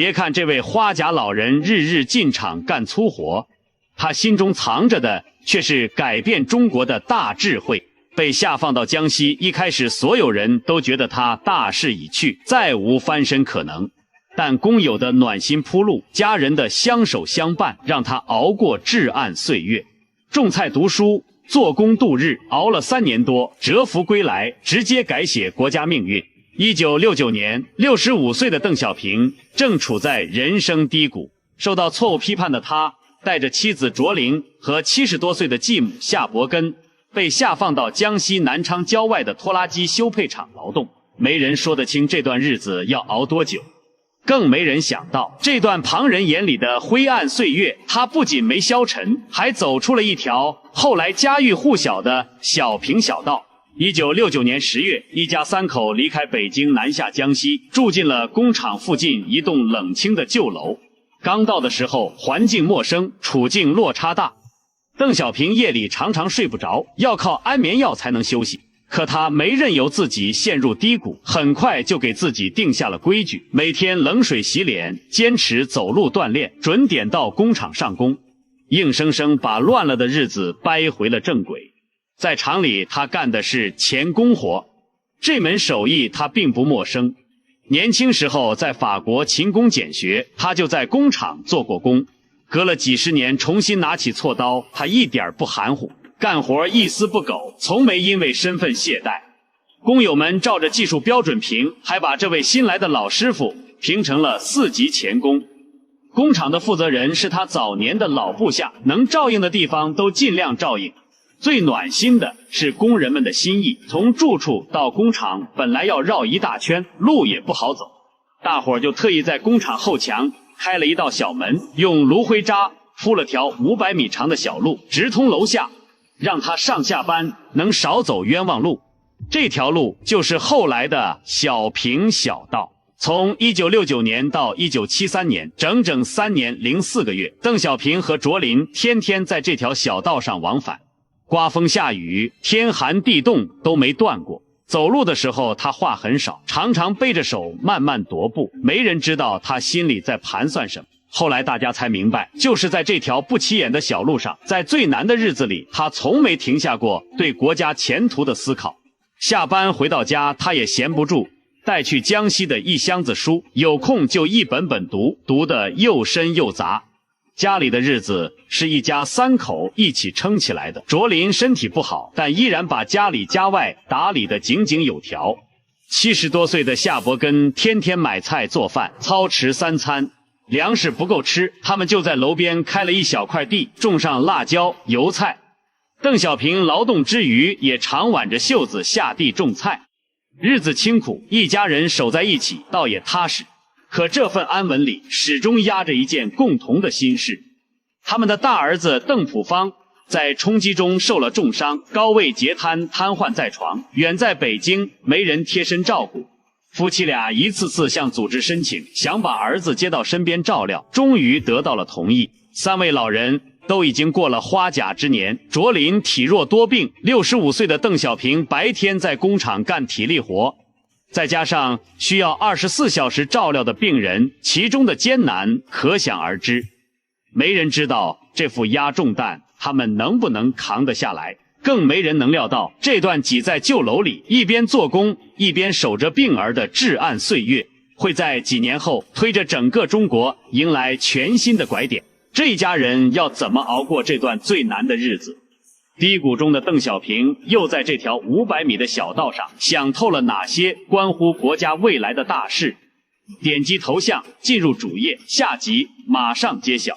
別看這位花甲老人日日進廠幹粗活，他心中藏着的卻是改變中國的大智慧。被下放到江西，一開始所有人都覺得他大勢已去，再無翻身可能。但工友的暖心鋪路，家人的相守相伴，讓他熬過至暗歲月。種菜讀書，做工度日，熬了3年多，蟄伏歸來，直接改寫國家命運。1969年，65歲的鄧小平正處在人生低谷，受到錯誤批判的他，帶着妻子卓琳和70多歲的繼母夏伯根，被下放到江西南昌郊外的拖拉機修配廠勞動。沒人說得清這段日子要熬多久，更沒人想到這段旁人眼裡的灰暗歲月，他不僅沒消沉，還走出了一條後來家喻戶曉的小平小道。1969年10月，一家3口離開北京，南下江西，住進了工廠附近一棟冷清的舊樓。剛到的時候，環境陌生，處境落差大。鄧小平夜裡常常睡不着，要靠安眠藥才能休息。可他沒任由自己陷入低谷，很快就給自己定下了規矩，每天冷水洗臉，堅持走路鍛鍊，準點到工廠上工，硬生生把亂了的日子掰回了正軌。在廠裡，他幹的是鉗工活，這門手藝他並不陌生。年輕時候在法國勤工儉學，他就在工廠做過工。隔了幾十年，重新拿起銼刀，他一點不含糊，幹活一絲不苟，從沒因為身份懈怠。工友們照着技術標準評，還把這位新來的老師傅評成了4級鉗工。工廠的負責人是他早年的老部下，能照應的地方都盡量照應。最暖心的是工人們的心意，從住處到工廠本來要繞一大圈，路也不好走，大夥兒就特意在工廠後牆開了一道小門，用蘆薈渣鋪了條500米長的小路，直通樓下，讓他上下班能少走冤枉路。這條路就是後來的小平小道。從1969年到1973年，整整3年04個月，鄧小平和卓琳天天在這條小道上往返，颳風下雨，天寒地凍都沒斷過。走路的時候他話很少，常常背着手慢慢踱步，沒人知道他心裡在盤算什麼。後來大家才明白，就是在這條不起眼的小路上，在最難的日子裡，他從沒停下過對國家前途的思考。下班回到家，他也閒不住，帶去江西的一箱子書，有空就一本本讀，讀得又深又雜。家裡的日子是一家3口一起撐起來的。卓琳身體不好，但依然把家裡家外打理得井井有條。70多歲的夏伯根天天買菜做飯，操持3餐，糧食不夠吃，他們就在樓邊開了一小塊地，種上辣椒、油菜。鄧小平勞動之餘，也常挽着袖子下地種菜。日子清苦，一家人守在一起，倒也踏實。可這份安穩裡，始終壓着一件共同的心事。他們的大兒子鄧樸方在衝擊中受了重傷，高位截癱，癱瘓在床，遠在北京，沒人貼身照顧。夫妻倆一次次向組織申請，想把兒子接到身邊照料，終於得到了同意。3位老人都已經過了花甲之年，卓琳體弱多病，65歲的鄧小平白天在工廠幹體力活，再加上需要24小時照料的病人，其中的艱難可想而知。沒人知道這副壓重擔他們能不能扛得下來，更沒人能料到這段擠在舊樓裡一邊做工一邊守着病兒的至暗歲月，會在幾年後推着整個中國迎來全新的拐點。這一家人要怎麼熬過這段最難的日子？低谷中的鄧小平又在這條500米的小道上想透了哪些關乎國家未來的大事？點擊頭像進入主頁，下集馬上揭曉。